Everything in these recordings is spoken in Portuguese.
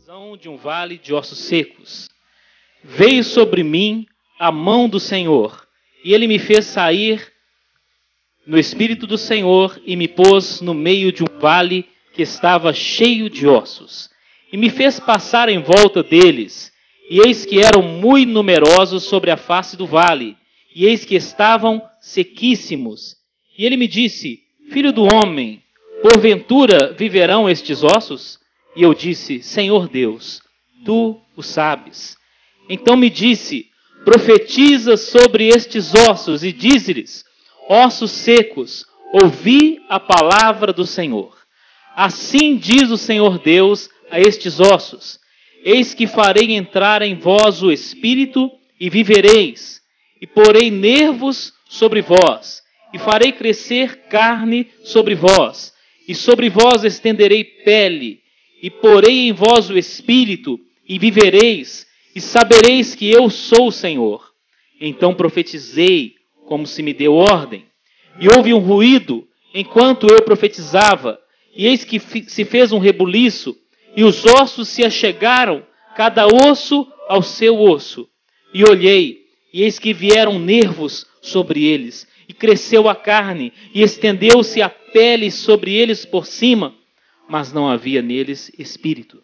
Visão de um vale de ossos secos. Veio sobre mim a mão do Senhor, e ele me fez sair no Espírito do Senhor e me pôs no meio de um vale que estava cheio de ossos. E me fez passar em volta deles, e eis que eram muito numerosos sobre a face do vale, e eis que estavam sequíssimos. E ele me disse: Filho do homem, porventura viverão estes ossos? E eu disse: Senhor Deus, tu o sabes. Então me disse: profetiza sobre estes ossos e dize-lhes: ossos secos, ouvi a palavra do Senhor. Assim diz o Senhor Deus a estes ossos: eis que farei entrar em vós o espírito e vivereis, e porei nervos sobre vós, e farei crescer carne sobre vós, e sobre vós estenderei pele, e porei em vós o espírito, e vivereis, e sabereis que eu sou o Senhor. Então profetizei, como se me deu ordem. E houve um ruído, enquanto eu profetizava, e eis que se fez um rebuliço, e os ossos se achegaram, cada osso ao seu osso. E olhei, e eis que vieram nervos sobre eles, e cresceu a carne, e estendeu-se a pele sobre eles por cima, mas não havia neles espírito.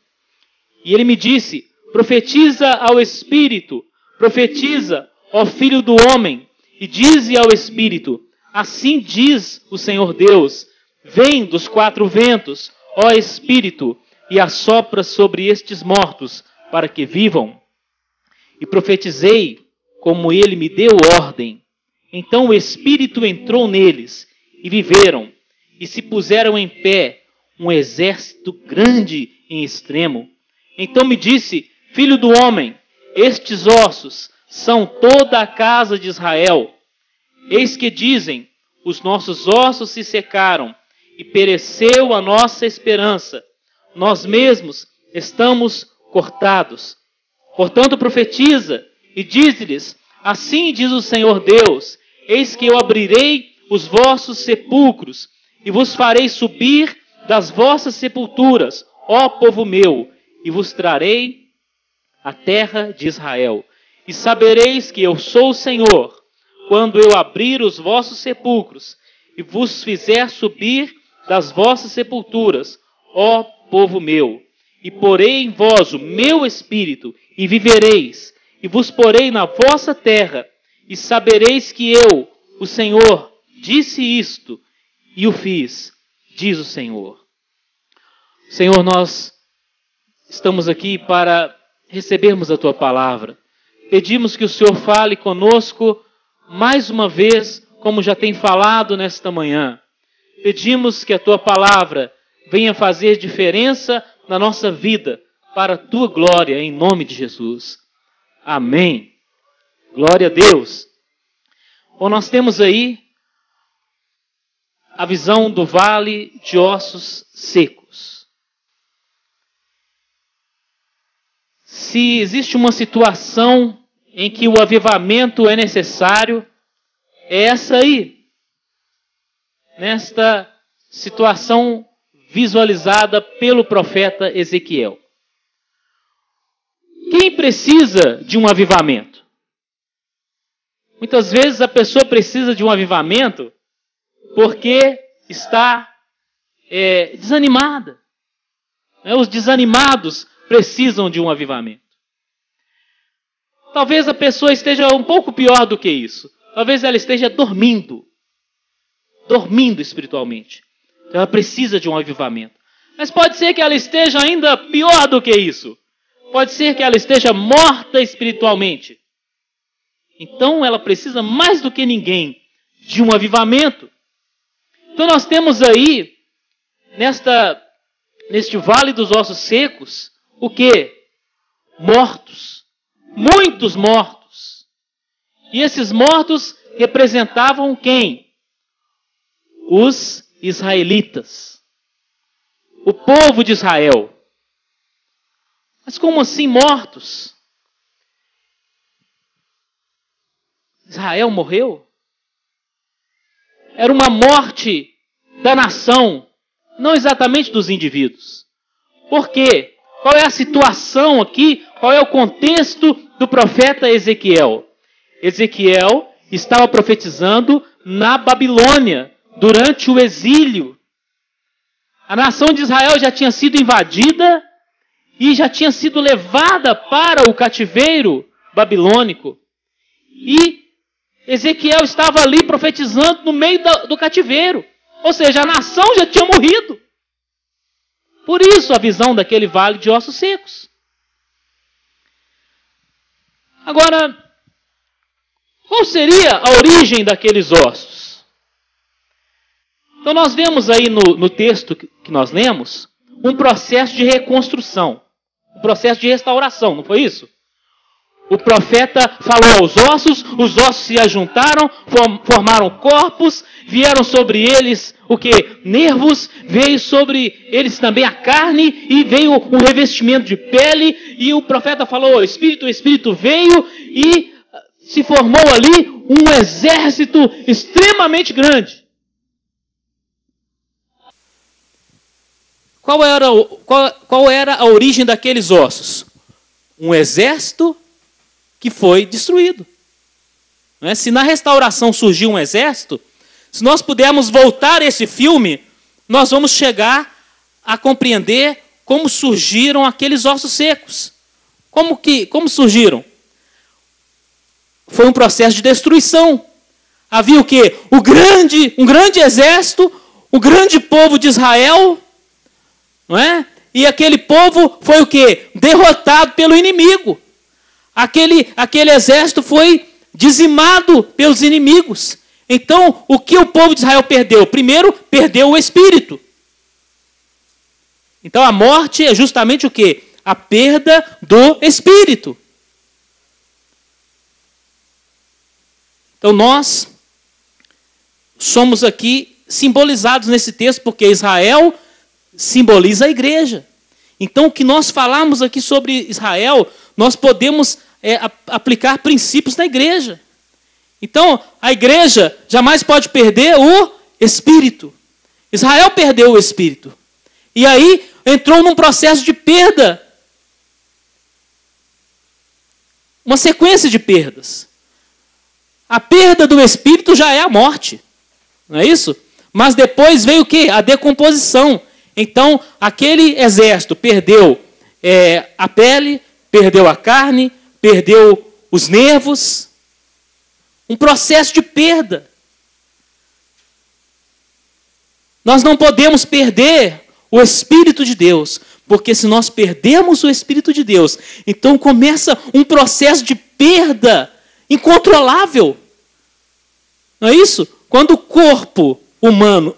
E ele me disse: profetiza ao espírito, profetiza, ó filho do homem, e dize ao espírito: assim diz o Senhor Deus: vem dos quatro ventos, ó espírito, e assopra sobre estes mortos, para que vivam. E profetizei, como ele me deu ordem. Então o espírito entrou neles, e viveram, e se puseram em pé, um exército grande em extremo. Então me disse: filho do homem, estes ossos são toda a casa de Israel. Eis que dizem: os nossos ossos se secaram, e pereceu a nossa esperança. Nós mesmos estamos cortados. Portanto profetiza, e diz-lhes: assim diz o Senhor Deus: eis que eu abrirei os vossos sepulcros, e vos farei subir das vossas sepulturas, ó povo meu, e vos trarei a terra de Israel. E sabereis que eu sou o Senhor, quando eu abrir os vossos sepulcros, e vos fizer subir das vossas sepulturas, ó povo meu. E porei em vós o meu espírito, e vivereis, e vos porei na vossa terra, e sabereis que eu, o Senhor, disse isto, e o fiz, diz o Senhor. Senhor, nós estamos aqui para recebermos a Tua palavra. Pedimos que o Senhor fale conosco mais uma vez, como já tem falado nesta manhã. Pedimos que a Tua palavra venha fazer diferença na nossa vida, para a Tua glória, em nome de Jesus. Amém. Glória a Deus. Bom, nós temos aí a visão do vale de ossos secos. Se existe uma situação em que o avivamento é necessário, é essa aí. Nesta situação visualizada pelo profeta Ezequiel. Quem precisa de um avivamento? Muitas vezes a pessoa precisa de um avivamento porque está desanimada. Os desanimados precisam de um avivamento. Talvez a pessoa esteja um pouco pior do que isso. Talvez ela esteja dormindo espiritualmente. Então ela precisa de um avivamento. Mas pode ser que ela esteja ainda pior do que isso. Pode ser que ela esteja morta espiritualmente. Então ela precisa mais do que ninguém de um avivamento. Então nós temos aí, neste vale dos ossos secos, o quê? Mortos. Muitos mortos. E esses mortos representavam quem? Os israelitas. O povo de Israel. Mas como assim mortos? Israel morreu? Era uma morte da nação, não exatamente dos indivíduos. Por quê? Qual é a situação aqui? Qual é o contexto do profeta Ezequiel? Ezequiel estava profetizando na Babilônia, durante o exílio. A nação de Israel já tinha sido invadida e já tinha sido levada para o cativeiro babilônico. E Ezequiel estava ali profetizando no meio do cativeiro. Ou seja, a nação já tinha morrido. Por isso a visão daquele vale de ossos secos. Agora, qual seria a origem daqueles ossos? Então nós vemos aí no texto que nós lemos, um processo de reconstrução, um processo de restauração, não foi isso? O profeta falou aos ossos, os ossos se ajuntaram, formaram corpos, vieram sobre eles o que? Nervos, veio sobre eles também a carne e veio um revestimento de pele e o profeta falou, o Espírito veio e se formou ali um exército extremamente grande. Qual era a origem daqueles ossos? Um exército que foi destruído. Não é? Se na restauração surgiu um exército, se nós pudermos voltar esse filme, nós vamos chegar a compreender como surgiram aqueles ossos secos. Como surgiram? Foi um processo de destruição. Havia o quê? Um grande exército, o grande povo de Israel, não é? E aquele povo foi o quê? Derrotado pelo inimigo. Aquele exército foi dizimado pelos inimigos. Então, o que o povo de Israel perdeu? Primeiro, perdeu o espírito. Então, a morte é justamente o quê? A perda do espírito. Então, nós somos aqui simbolizados nesse texto, porque Israel simboliza a igreja. Então, o que nós falamos aqui sobre Israel, nós podemos aplicar princípios na igreja. Então, a igreja jamais pode perder o espírito. Israel perdeu o espírito. E aí, entrou num processo de perda. Uma sequência de perdas. A perda do espírito já é a morte. Não é isso? Mas depois veio o quê? A decomposição. Então, aquele exército perdeu a pele, perdeu a carne, perdeu os nervos. Um processo de perda. Nós não podemos perder o Espírito de Deus, porque se nós perdemos o Espírito de Deus, então começa um processo de perda incontrolável. Não é isso? Quando o corpo humano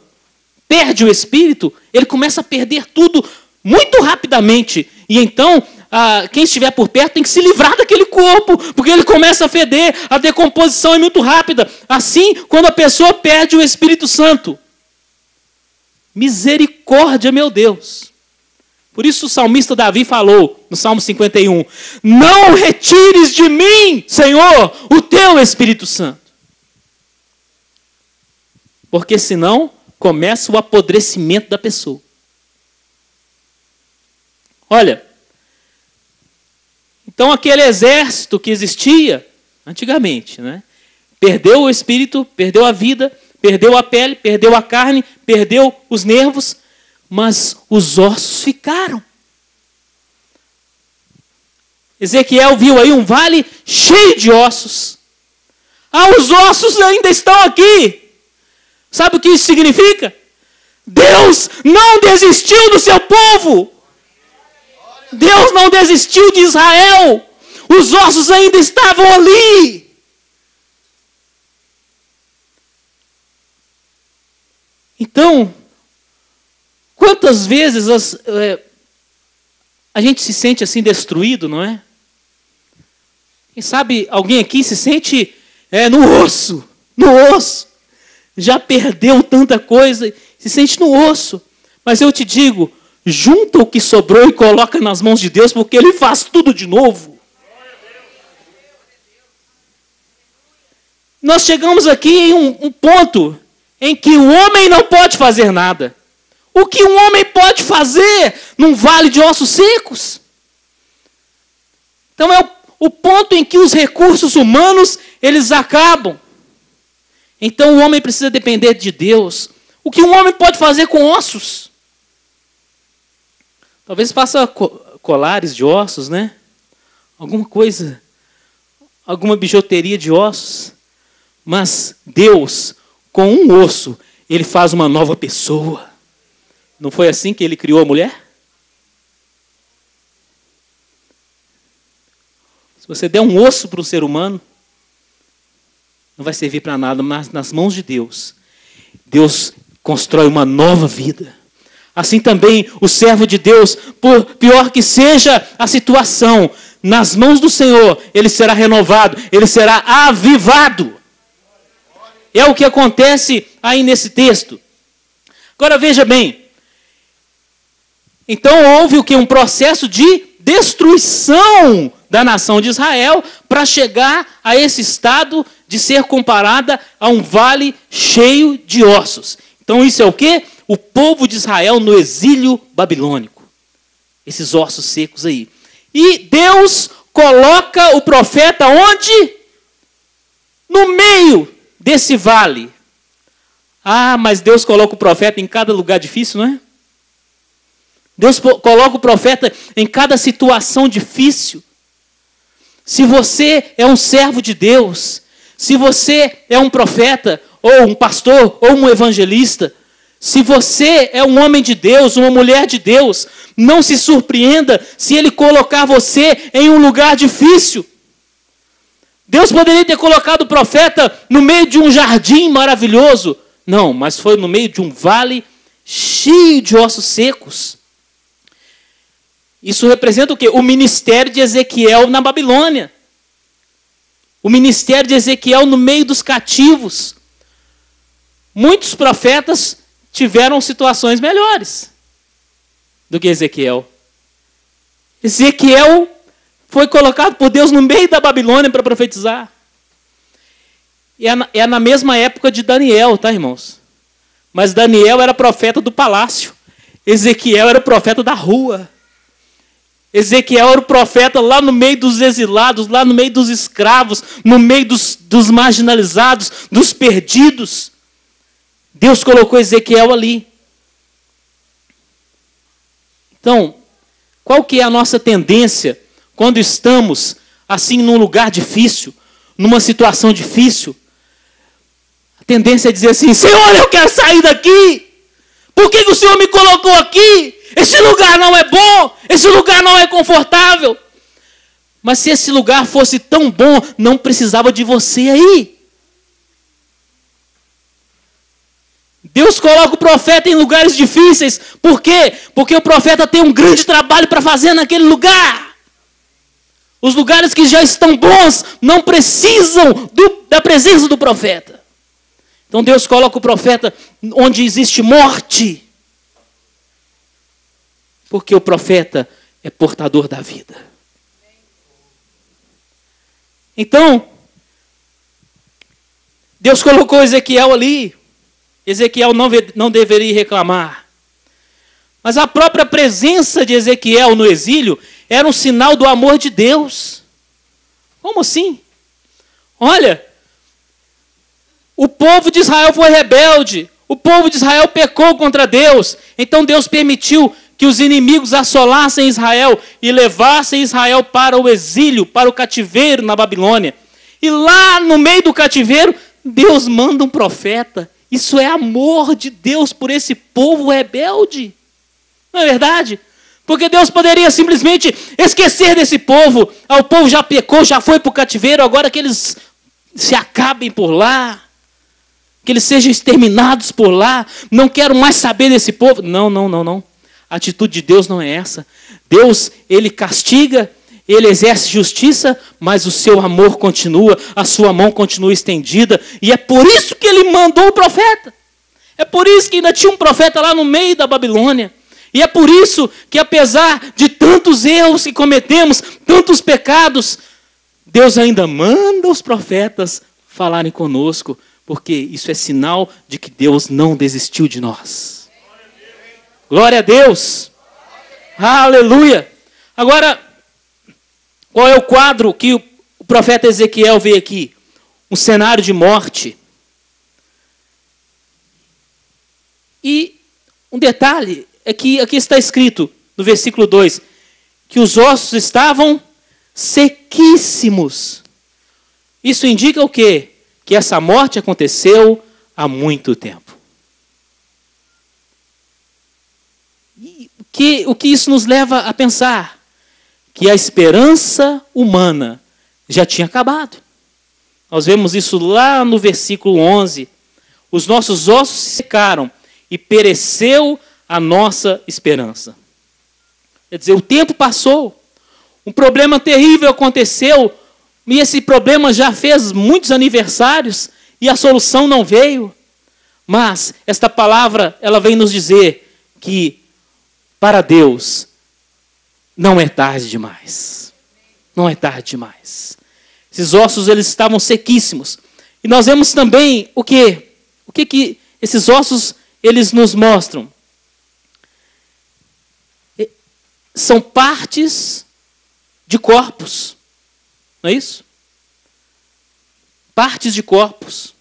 perde o Espírito, ele começa a perder tudo muito rapidamente. E então, quem estiver por perto tem que se livrar daquele corpo, porque ele começa a feder, a decomposição é muito rápida. Assim, quando a pessoa perde o Espírito Santo. Misericórdia, meu Deus. Por isso o salmista Davi falou, no Salmo 51, não retires de mim, Senhor, o teu Espírito Santo. Porque senão começa o apodrecimento da pessoa. Olha, então aquele exército que existia antigamente, né, perdeu o espírito, perdeu a vida, perdeu a pele, perdeu a carne, perdeu os nervos, mas os ossos ficaram. Ezequiel viu aí um vale cheio de ossos. Os ossos ainda estão aqui. Sabe o que isso significa? Deus não desistiu do seu povo. Deus não desistiu de Israel. Os ossos ainda estavam ali. Então, quantas vezes a gente se sente assim destruído, não é? Quem sabe alguém aqui se sente no osso. Já perdeu tanta coisa, se sente no osso. Mas eu te digo, junta o que sobrou e coloca nas mãos de Deus, porque Ele faz tudo de novo. Nós chegamos aqui em um ponto em que o homem não pode fazer nada. O que um homem pode fazer num vale de ossos secos? Então é o ponto em que os recursos humanos, eles acabam. Então o homem precisa depender de Deus. O que um homem pode fazer com ossos? Talvez faça colares de ossos, né? Alguma coisa, alguma bijuteria de ossos. Mas Deus, com um osso, Ele faz uma nova pessoa. Não foi assim que Ele criou a mulher? Se você der um osso para um ser humano, não vai servir para nada, mas nas mãos de Deus, Deus constrói uma nova vida. Assim também o servo de Deus, por pior que seja a situação, nas mãos do Senhor, ele será renovado, ele será avivado. É o que acontece aí nesse texto. Agora veja bem. Então houve o que? Um processo de destruição da nação de Israel para chegar a esse estado de ser comparada a um vale cheio de ossos. Então isso é o quê? O povo de Israel no exílio babilônico. Esses ossos secos aí. E Deus coloca o profeta onde? No meio desse vale. Ah, mas Deus coloca o profeta em cada lugar difícil, não é? Deus coloca o profeta em cada situação difícil. Se você é um servo de Deus, se você é um profeta, ou um pastor, ou um evangelista, se você é um homem de Deus, uma mulher de Deus, não se surpreenda se Ele colocar você em um lugar difícil. Deus poderia ter colocado o profeta no meio de um jardim maravilhoso. Não, mas foi no meio de um vale cheio de ossos secos. Isso representa o quê? O ministério de Ezequiel na Babilônia. O ministério de Ezequiel no meio dos cativos. Muitos profetas tiveram situações melhores do que Ezequiel. Ezequiel foi colocado por Deus no meio da Babilônia para profetizar. É na mesma época de Daniel, tá, irmãos? Mas Daniel era profeta do palácio. Ezequiel era profeta da rua. Ezequiel era o profeta lá no meio dos exilados, lá no meio dos escravos, no meio dos marginalizados, dos perdidos. Deus colocou Ezequiel ali. Então, qual que é a nossa tendência quando estamos assim num lugar difícil, numa situação difícil? A tendência é dizer assim: Senhor, eu quero sair daqui. Por que o Senhor me colocou aqui? Esse lugar não é bom, esse lugar não é confortável. Mas se esse lugar fosse tão bom, não precisava de você aí. Deus coloca o profeta em lugares difíceis. Por quê? Porque o profeta tem um grande trabalho para fazer naquele lugar. Os lugares que já estão bons não precisam da presença do profeta. Então Deus coloca o profeta onde existe morte. Porque o profeta é portador da vida. Então, Deus colocou Ezequiel ali. Ezequiel não deveria reclamar. Mas a própria presença de Ezequiel no exílio era um sinal do amor de Deus. Como assim? Olha, o povo de Israel foi rebelde. O povo de Israel pecou contra Deus. Então Deus permitiu que os inimigos assolassem Israel e levassem Israel para o exílio, para o cativeiro na Babilônia. E lá no meio do cativeiro, Deus manda um profeta. Isso é amor de Deus por esse povo rebelde. Não é verdade? Porque Deus poderia simplesmente esquecer desse povo. O povo já pecou, já foi para o cativeiro, agora que eles se acabem por lá. Que eles sejam exterminados por lá. Não quero mais saber desse povo. Não. A atitude de Deus não é essa. Deus, Ele castiga, Ele exerce justiça, mas o seu amor continua, a sua mão continua estendida. E é por isso que Ele mandou o profeta. É por isso que ainda tinha um profeta lá no meio da Babilônia. E é por isso que, apesar de tantos erros que cometemos, tantos pecados, Deus ainda manda os profetas falarem conosco, porque isso é sinal de que Deus não desistiu de nós. Glória a Deus. Aleluia. Agora, qual é o quadro que o profeta Ezequiel vê aqui? Um cenário de morte. E um detalhe é que aqui está escrito, no versículo 2, que os ossos estavam sequíssimos. Isso indica o quê? Que essa morte aconteceu há muito tempo. E o que isso nos leva a pensar? Que a esperança humana já tinha acabado. Nós vemos isso lá no versículo 11. Os nossos ossos se secaram e pereceu a nossa esperança. Quer dizer, o tempo passou. Um problema terrível aconteceu. E esse problema já fez muitos aniversários e a solução não veio. Mas esta palavra, ela vem nos dizer que para Deus não é tarde demais. Não é tarde demais. Esses ossos, eles estavam sequíssimos. E nós vemos também o quê? O que esses ossos, eles nos mostram? São partes de corpos. Não é isso? Partes de corpos.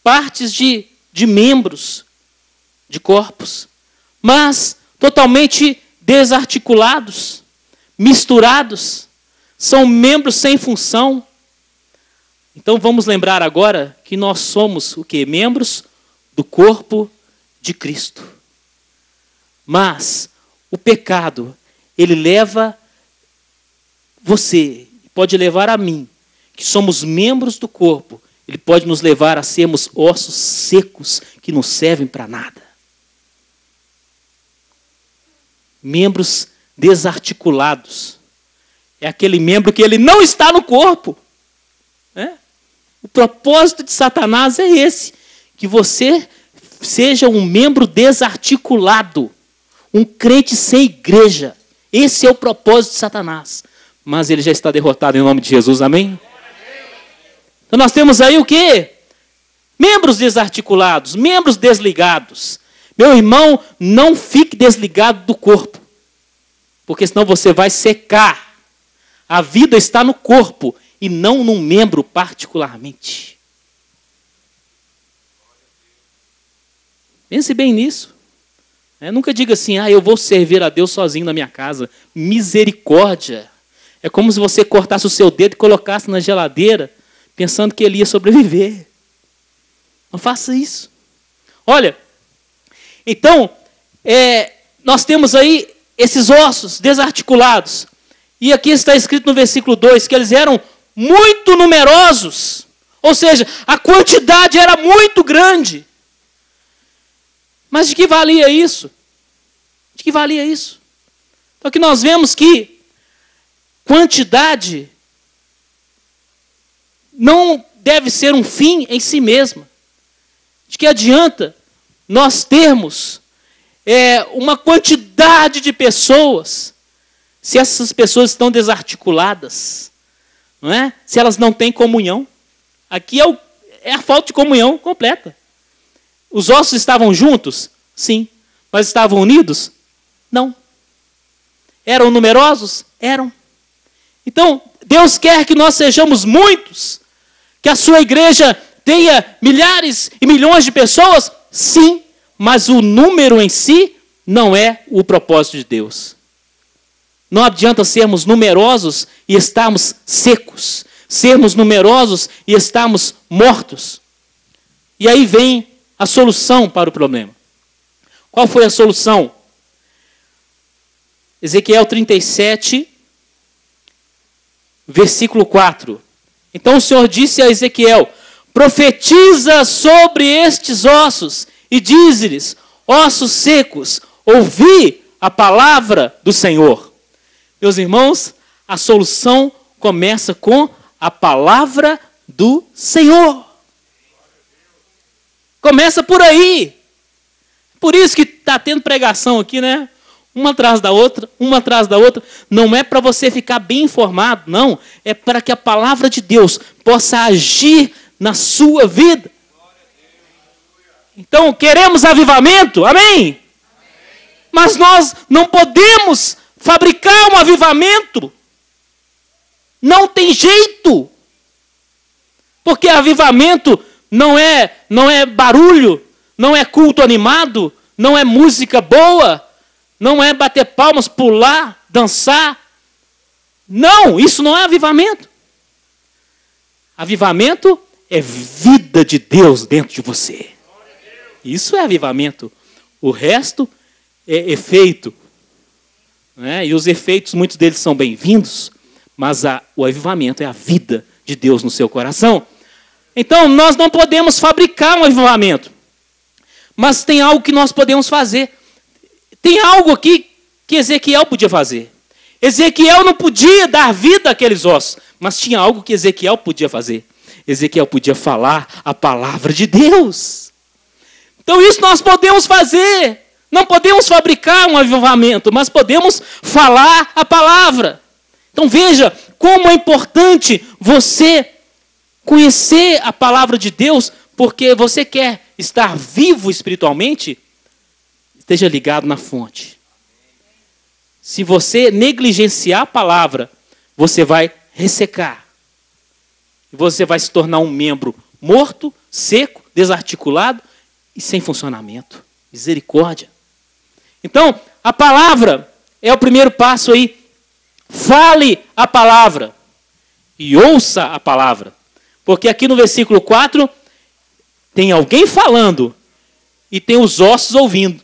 Partes de membros de corpos. Mas totalmente desarticulados, misturados. São membros sem função. Então vamos lembrar agora que nós somos o quê? Membros do corpo de Cristo. Mas o pecado, ele leva você, pode levar a mim, que somos membros do corpo, ele pode nos levar a sermos ossos secos que não servem para nada. Membros desarticulados. É aquele membro que ele não está no corpo. O propósito de Satanás é esse, que você seja um membro desarticulado, um crente sem igreja. Esse é o propósito de Satanás. Mas ele já está derrotado em nome de Jesus, amém? Então nós temos aí o quê? Membros desarticulados, membros desligados. Meu irmão, não fique desligado do corpo, porque senão você vai secar. A vida está no corpo e não num membro particularmente. Pense bem nisso. Nunca diga assim, eu vou servir a Deus sozinho na minha casa. Misericórdia. É como se você cortasse o seu dedo e colocasse na geladeira, pensando que ele ia sobreviver. Não faça isso. Olha, então, nós temos aí esses ossos desarticulados. E aqui está escrito no versículo 2 que eles eram muito numerosos. Ou seja, a quantidade era muito grande. Mas de que valia isso? De que valia isso? Então aqui nós vemos que quantidade não deve ser um fim em si mesma. De que adianta nós termos uma quantidade de pessoas se essas pessoas estão desarticuladas, não é? Se elas não têm comunhão. Aqui é a falta de comunhão completa. Os ossos estavam juntos? Sim. Mas estavam unidos? Não. Eram numerosos? Eram. Então, Deus quer que nós sejamos muitos, que a sua igreja tenha milhares e milhões de pessoas? Sim. Mas o número em si não é o propósito de Deus. Não adianta sermos numerosos e estarmos secos. Sermos numerosos e estarmos mortos. E aí vem a solução para o problema. Qual foi a solução? Ezequiel 37, versículo 4. Então o Senhor disse a Ezequiel: profetiza sobre estes ossos e dize-lhes: ossos secos, ouvi a palavra do Senhor. Meus irmãos, a solução começa com a palavra do Senhor. Começa por aí. Por isso que está tendo pregação aqui, né? Uma atrás da outra, uma atrás da outra. Não é para você ficar bem informado, não. É para que a palavra de Deus possa agir na sua vida. Então, queremos avivamento? Amém? Mas nós não podemos fabricar um avivamento. Não tem jeito. Porque avivamento não é barulho, não é culto animado, não é música boa, não é bater palmas, pular, dançar. Não, isso não é avivamento. Avivamento é vida de Deus dentro de você. Isso é avivamento. O resto é efeito. Né? E os efeitos, muitos deles são bem-vindos, mas o avivamento é a vida de Deus no seu coração. Então, nós não podemos fabricar um avivamento. Mas tem algo que nós podemos fazer. Tem algo aqui que Ezequiel podia fazer. Ezequiel não podia dar vida àqueles ossos, mas tinha algo que Ezequiel podia fazer. Ezequiel podia falar a palavra de Deus. Então isso nós podemos fazer. Não podemos fabricar um avivamento, mas podemos falar a palavra. Então veja como é importante você conhecer a palavra de Deus, porque você quer estar vivo espiritualmente, esteja ligado na fonte. Se você negligenciar a palavra, você vai ressecar. E você vai se tornar um membro morto, seco, desarticulado e sem funcionamento. Misericórdia. Então, a palavra é o primeiro passo aí. Fale a palavra e ouça a palavra. Porque aqui no versículo 4, tem alguém falando e tem os ossos ouvindo.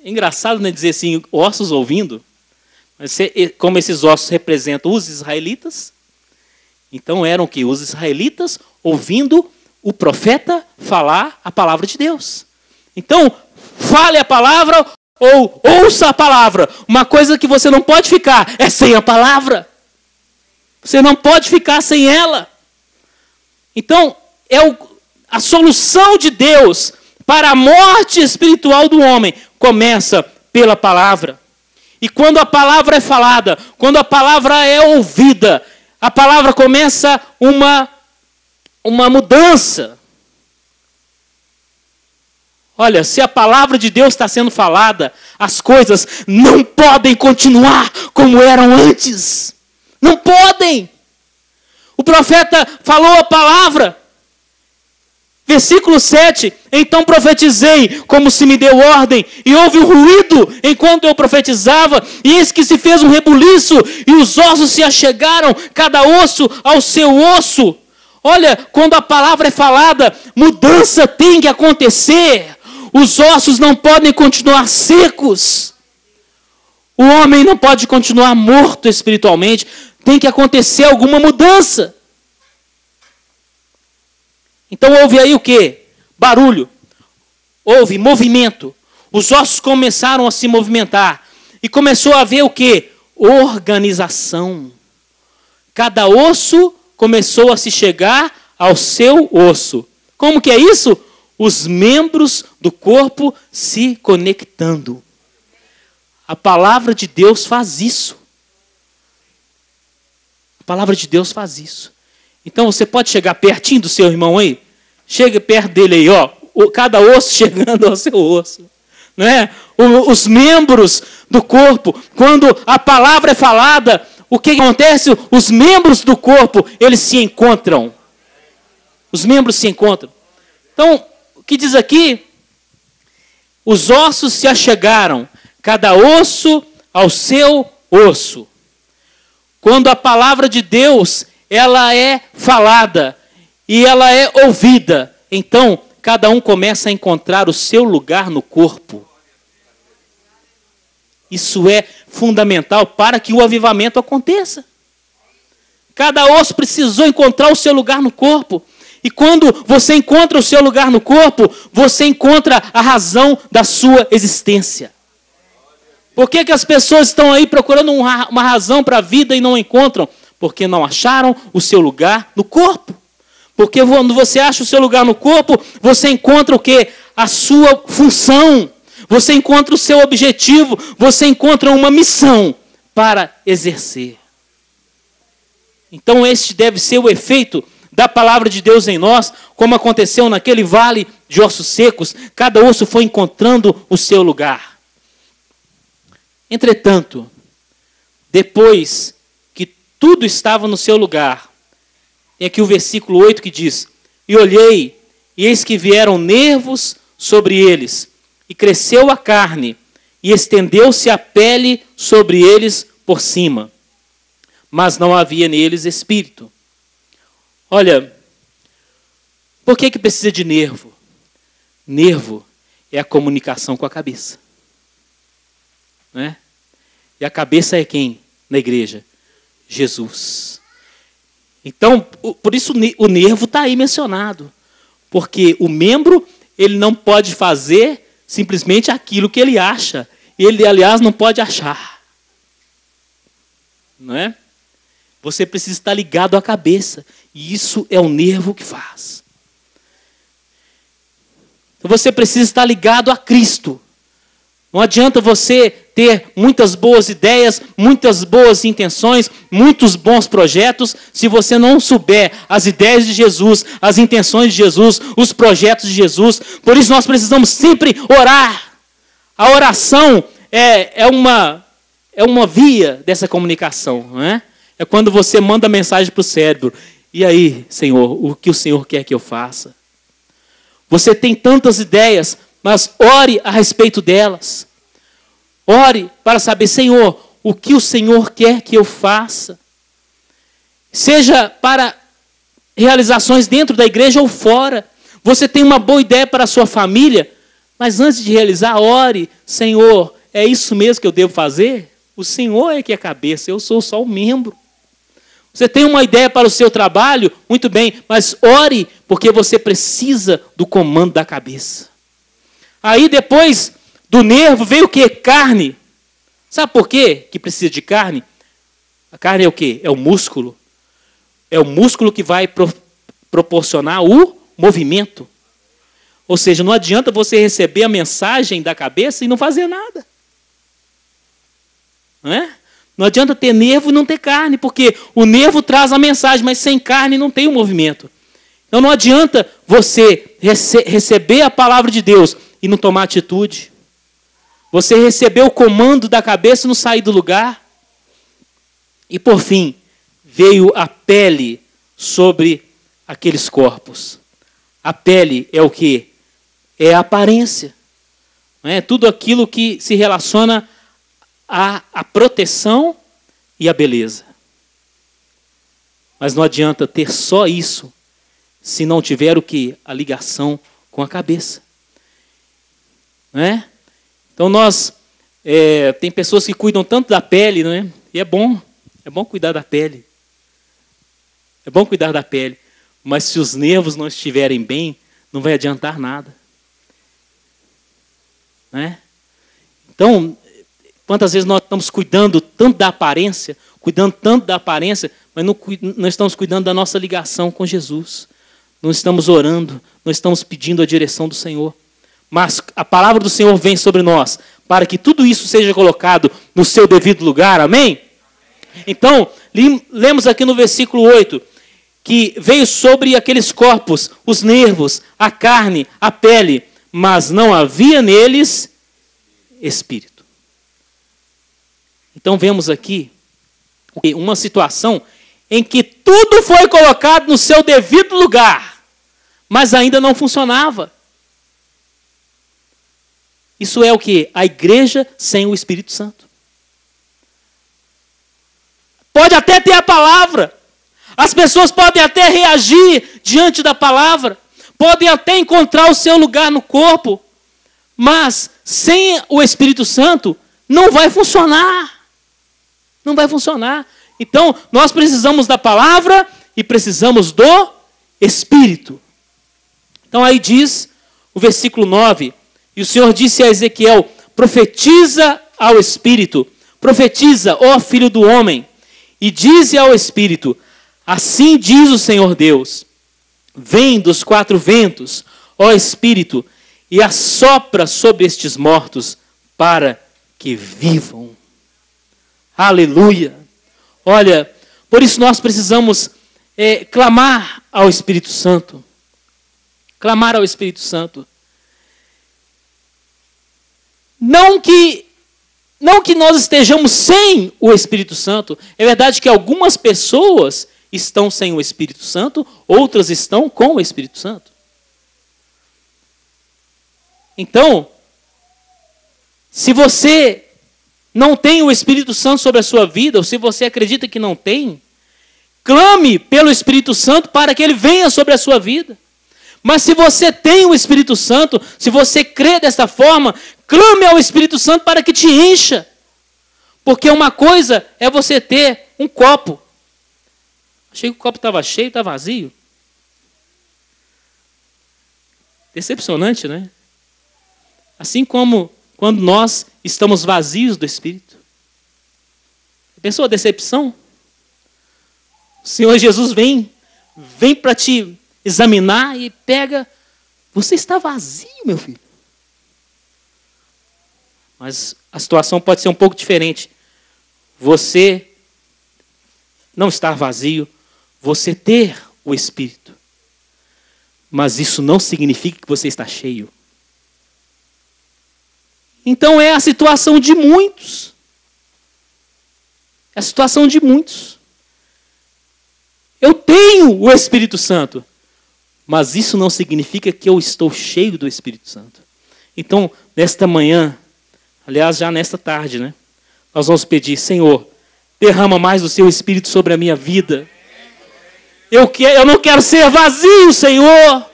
É engraçado, né, dizer assim, ossos ouvindo. Mas como esses ossos representam os israelitas, então eram o quê? Os israelitas ouvindo o profeta falar a palavra de Deus. Então, fale a palavra ou ouça a palavra. Uma coisa que você não pode ficar é sem a palavra. Você não pode ficar sem ela. Então, a solução de Deus para a morte espiritual do homem começa pela palavra. E quando a palavra é falada, quando a palavra é ouvida, a palavra começa uma mudança. Olha, se a palavra de Deus está sendo falada, as coisas não podem continuar como eram antes. Não podem. O profeta falou a palavra. Versículo 7, então profetizei como se me deu ordem, e houve um ruído enquanto eu profetizava, e eis que se fez um rebuliço, e os ossos se achegaram, cada osso ao seu osso. Olha, quando a palavra é falada, mudança tem que acontecer. Os ossos não podem continuar secos. O homem não pode continuar morto espiritualmente. Tem que acontecer alguma mudança. Então houve aí o quê? Barulho. Houve movimento. Os ossos começaram a se movimentar. E começou a haver o quê? Organização. Cada osso começou a se chegar ao seu osso. Como que é isso? Os membros do corpo se conectando. A palavra de Deus faz isso. A palavra de Deus faz isso. Então você pode chegar pertinho do seu irmão aí? Chega perto dele aí, ó. Cada osso chegando ao seu osso. Não é? Os membros do corpo. Quando a palavra é falada, o que acontece? Os membros do corpo, eles se encontram. Os membros se encontram. Então, o que diz aqui? Os ossos se achegaram, cada osso ao seu osso. Quando a palavra de Deus, ela é falada e ela é ouvida, então cada um começa a encontrar o seu lugar no corpo. Isso é fundamental para que o avivamento aconteça. Cada osso precisou encontrar o seu lugar no corpo. E quando você encontra o seu lugar no corpo, você encontra a razão da sua existência. Por que as pessoas estão aí procurando uma razão para a vida e não encontram? Porque não acharam o seu lugar no corpo. Porque quando você acha o seu lugar no corpo, você encontra o quê? A sua função. Você encontra o seu objetivo. Você encontra uma missão para exercer. Então este deve ser o efeito da palavra de Deus em nós, como aconteceu naquele vale de ossos secos. Cada osso foi encontrando o seu lugar. Entretanto, depois que tudo estava no seu lugar, tem aqui o versículo 8 que diz: e olhei, e eis que vieram nervos sobre eles, e cresceu a carne, e estendeu-se a pele sobre eles por cima, mas não havia neles espírito. Olha, por que precisa de nervo? Nervo é a comunicação com a cabeça. Né? E a cabeça é quem na igreja? Jesus. Então, por isso o nervo está aí mencionado. Porque o membro, ele não pode fazer simplesmente aquilo que ele acha. Ele, aliás, não pode achar. Não é? Você precisa estar ligado à cabeça. E isso é o nervo que faz. Então você precisa estar ligado a Cristo. Não adianta você ter muitas boas ideias, muitas boas intenções, muitos bons projetos, se você não souber as ideias de Jesus, as intenções de Jesus, os projetos de Jesus. Por isso nós precisamos sempre orar. A oração é uma via dessa comunicação. Não é? É quando você manda mensagem para o cérebro. E aí, Senhor, o que o Senhor quer que eu faça? Você tem tantas ideias, mas ore a respeito delas. Ore para saber, Senhor, o que o Senhor quer que eu faça. Seja para realizações dentro da igreja ou fora. Você tem uma boa ideia para a sua família, mas antes de realizar, ore, Senhor, é isso mesmo que eu devo fazer? O Senhor é que é a cabeça, eu sou só o membro. Você tem uma ideia para o seu trabalho? Muito bem, mas ore, porque você precisa do comando da cabeça. Aí depois do nervo veio o quê? Carne. Sabe por quê que precisa de carne? A carne é o quê? É o músculo. É o músculo que vai proporcionar o movimento. Ou seja, não adianta você receber a mensagem da cabeça e não fazer nada. Não é? Não adianta ter nervo e não ter carne, porque o nervo traz a mensagem, mas sem carne não tem o movimento. Então não adianta você receber a palavra de Deus e não tomar atitude. Você receber o comando da cabeça e não sair do lugar. E por fim, veio a pele sobre aqueles corpos. A pele é o quê? É a aparência. Não é? Tudo aquilo que se relaciona a proteção e a beleza. Mas não adianta ter só isso se não tiver o que? A ligação com a cabeça. Não é? Então tem pessoas que cuidam tanto da pele, não é? E é bom cuidar da pele. É bom cuidar da pele. Mas se os nervos não estiverem bem, não vai adiantar nada. Não é? Então, quantas vezes nós estamos cuidando tanto da aparência, mas não estamos cuidando da nossa ligação com Jesus. Não estamos orando, não estamos pedindo a direção do Senhor. Mas a palavra do Senhor vem sobre nós, para que tudo isso seja colocado no seu devido lugar, amém? Então, lemos aqui no versículo 8, que veio sobre aqueles corpos, os nervos, a carne, a pele, mas não havia neles espírito. Então vemos aqui uma situação em que tudo foi colocado no seu devido lugar, mas ainda não funcionava. Isso é o que? A igreja sem o Espírito Santo. Pode até ter a palavra, as pessoas podem até reagir diante da palavra, podem até encontrar o seu lugar no corpo, mas sem o Espírito Santo não vai funcionar. Não vai funcionar. Então, nós precisamos da palavra e precisamos do Espírito. Então, aí diz o versículo 9, e o Senhor disse a Ezequiel, profetiza ao Espírito, profetiza, ó filho do homem, e dize ao Espírito, assim diz o Senhor Deus, vem dos quatro ventos, ó Espírito, e assopra sobre estes mortos, para que vivam. Aleluia! Olha, por isso nós precisamos clamar ao Espírito Santo. Clamar ao Espírito Santo. Não que não que nós estejamos sem o Espírito Santo. É verdade que algumas pessoas estão sem o Espírito Santo, outras estão com o Espírito Santo. Então, se você não tem o Espírito Santo sobre a sua vida, ou se você acredita que não tem, clame pelo Espírito Santo para que ele venha sobre a sua vida. Mas se você tem o Espírito Santo, se você crê dessa forma, clame ao Espírito Santo para que te encha. Porque uma coisa é você ter um copo. Achei que o copo estava cheio, está vazio. Decepcionante, né? Assim como quando nós estamos vazios do Espírito. Pensou a decepção? O Senhor Jesus vem para te examinar e pega. Você está vazio, meu filho. Mas a situação pode ser um pouco diferente. Você não estar vazio, você ter o Espírito. Mas isso não significa que você está cheio. Então é a situação de muitos. É a situação de muitos. Eu tenho o Espírito Santo, mas isso não significa que eu estou cheio do Espírito Santo. Então, nesta manhã, aliás, já nesta tarde, né? Nós vamos pedir, Senhor, derrama mais do seu Espírito sobre a minha vida. Eu não quero ser vazio, Senhor.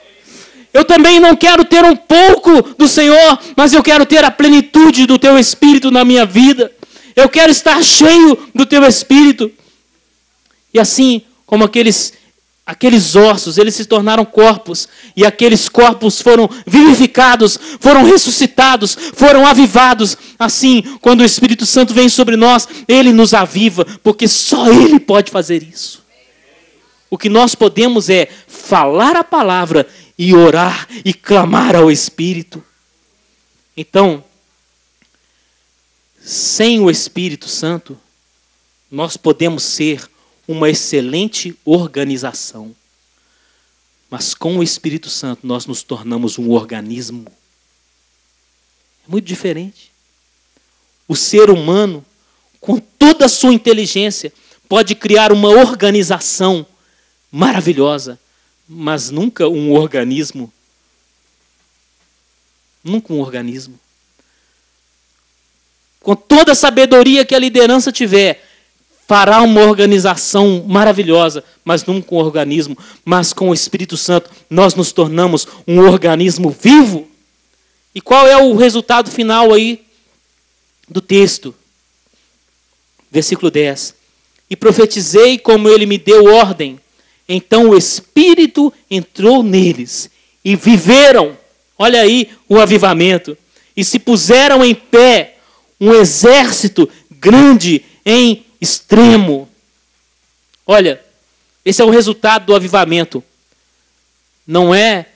Eu também não quero ter um pouco do Senhor, mas eu quero ter a plenitude do teu Espírito na minha vida. Eu quero estar cheio do teu Espírito. E assim como aqueles ossos, eles se tornaram corpos, e aqueles corpos foram vivificados, foram ressuscitados, foram avivados. Assim, quando o Espírito Santo vem sobre nós, ele nos aviva, porque só ele pode fazer isso. O que nós podemos é falar a palavra e orar e clamar ao Espírito. Então, sem o Espírito Santo, nós podemos ser uma excelente organização. Mas com o Espírito Santo, nós nos tornamos um organismo. É muito diferente. O ser humano, com toda a sua inteligência, pode criar uma organização maravilhosa, mas nunca um organismo. Nunca um organismo. Com toda a sabedoria que a liderança tiver, fará uma organização maravilhosa, mas nunca um organismo. Mas com o Espírito Santo, nós nos tornamos um organismo vivo. E qual é o resultado final aí do texto? Versículo 10. E profetizei como ele me deu ordem. Então o Espírito entrou neles e viveram. Olha aí o avivamento. E se puseram em pé um exército grande em extremo. Olha, esse é o resultado do avivamento. Não é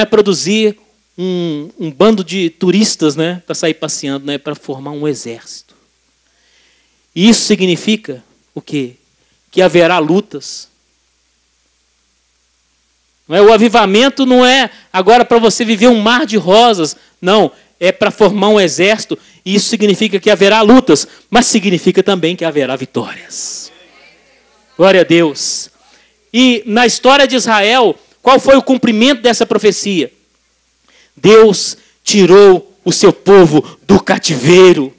produzir um bando de turistas, né, para sair passeando, né, para formar um exército. E isso significa o quê? Que haverá lutas. Não é? O avivamento não é agora para você viver um mar de rosas. Não, é para formar um exército. E isso significa que haverá lutas, mas significa também que haverá vitórias. Glória a Deus. E na história de Israel, qual foi o cumprimento dessa profecia? Deus tirou o seu povo do cativeiro.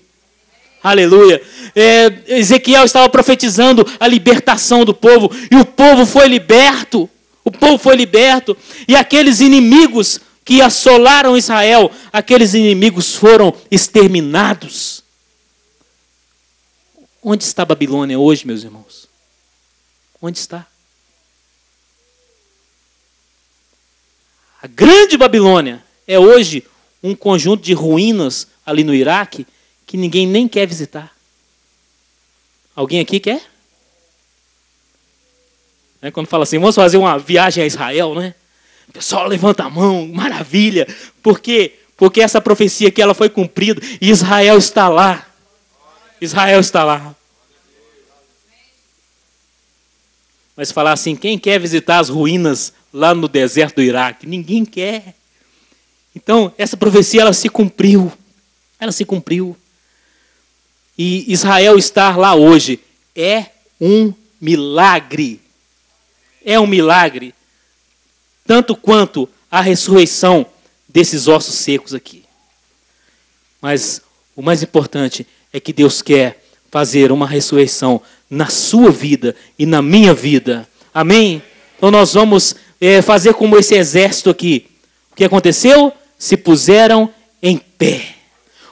Aleluia. Ezequiel estava profetizando a libertação do povo, e o povo foi liberto. O povo foi liberto, e aqueles inimigos que assolaram Israel, aqueles inimigos foram exterminados. Onde está a Babilônia hoje, meus irmãos? Onde está? A grande Babilônia é hoje um conjunto de ruínas ali no Iraque que ninguém nem quer visitar. Alguém aqui quer? Quando fala assim, vamos fazer uma viagem a Israel, né? O pessoal levanta a mão, maravilha. Por quê? Porque essa profecia aqui ela foi cumprida e Israel está lá. Israel está lá. Mas falar assim, quem quer visitar as ruínas lá no deserto do Iraque? Ninguém quer. Então, essa profecia ela se cumpriu. Ela se cumpriu. e Israel estar lá hoje é um milagre. É um milagre. Tanto quanto a ressurreição desses ossos secos aqui. Mas o mais importante é que Deus quer fazer uma ressurreição na sua vida e na minha vida. Amém? Então nós vamos fazer como esse exército aqui. O que aconteceu? Se puseram em pé.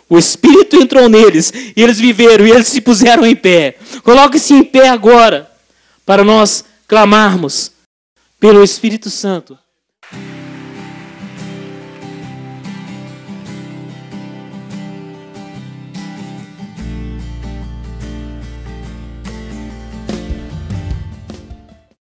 O Espírito entrou neles e eles viveram e eles se puseram em pé. Coloque-se em pé agora para nós clamarmos pelo Espírito Santo.